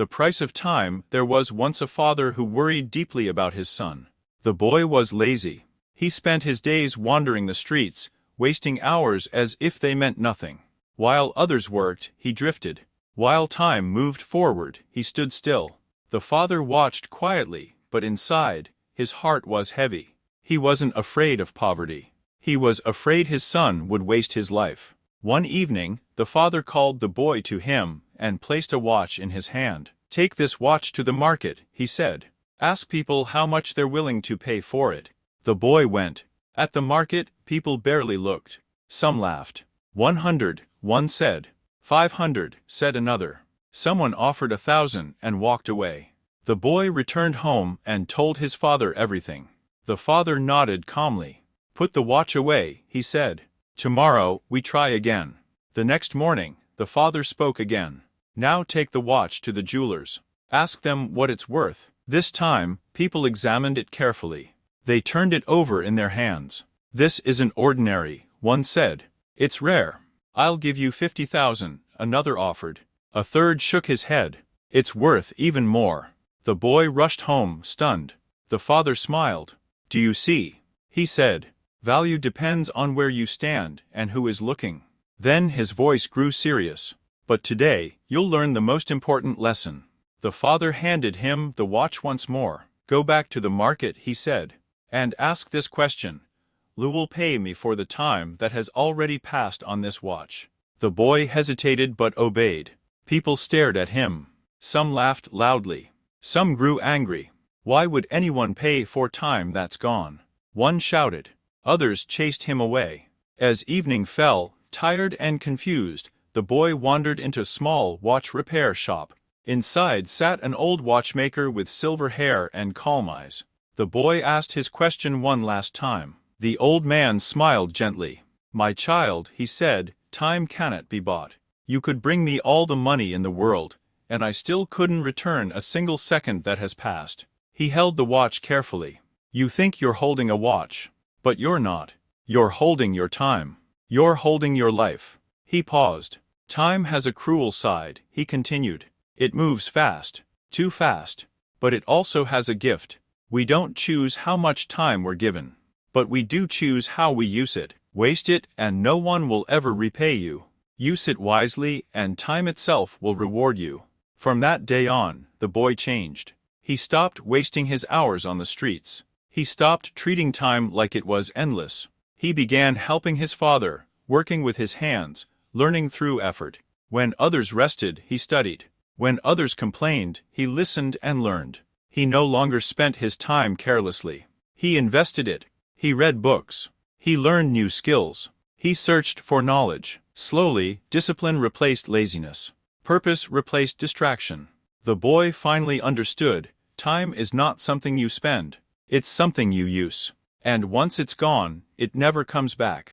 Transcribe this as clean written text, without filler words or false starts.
The price of time. There was once a father who worried deeply about his son. The boy was lazy. He spent his days wandering the streets, wasting hours as if they meant nothing. While others worked, he drifted. While time moved forward, he stood still. The father watched quietly, but inside, his heart was heavy. He wasn't afraid of poverty. He was afraid his son would waste his life. One evening, the father called the boy to him and placed a watch in his hand. "Take this watch to the market," he said. "Ask people how much they're willing to pay for it." The boy went. At the market, people barely looked. Some laughed. 100, one said. 500, said another. Someone offered 1,000 and walked away. The boy returned home and told his father everything. The father nodded calmly. "Put the watch away," he said. "Tomorrow, we try again." The next morning, the father spoke again. "Now take the watch to the jewelers. Ask them what it's worth." This time, people examined it carefully. They turned it over in their hands. "This isn't ordinary," one said. "It's rare." "I'll give you 50,000, another offered. A third shook his head. "It's worth even more." The boy rushed home, stunned. The father smiled. "Do you see?" he said. "Value depends on where you stand and who is looking." Then his voice grew serious. "But today, you'll learn the most important lesson." The father handed him the watch once more. "Go back to the market," he said, "and ask this question. Who will pay me for the time that has already passed on this watch?" The boy hesitated but obeyed. People stared at him. Some laughed loudly. Some grew angry. "Why would anyone pay for time that's gone?" One shouted. Others chased him away. As evening fell, tired and confused, the boy wandered into a small watch repair shop. Inside sat an old watchmaker with silver hair and calm eyes. The boy asked his question one last time. The old man smiled gently. "My child," he said, "time cannot be bought. You could bring me all the money in the world, and I still couldn't return a single second that has passed." He held the watch carefully. "You think you're holding a watch. But you're not. You're holding your time. You're holding your life." He paused. "Time has a cruel side," he continued. "It moves fast. Too fast. But it also has a gift. We don't choose how much time we're given. But we do choose how we use it. Waste it and no one will ever repay you. Use it wisely and time itself will reward you." From that day on, the boy changed. He stopped wasting his hours on the streets. He stopped treating time like it was endless. He began helping his father, working with his hands, learning through effort. When others rested, he studied. When others complained, he listened and learned. He no longer spent his time carelessly. He invested it. He read books. He learned new skills. He searched for knowledge. Slowly, discipline replaced laziness. Purpose replaced distraction. The boy finally understood, time is not something you spend. It's something you use. And once it's gone, it never comes back.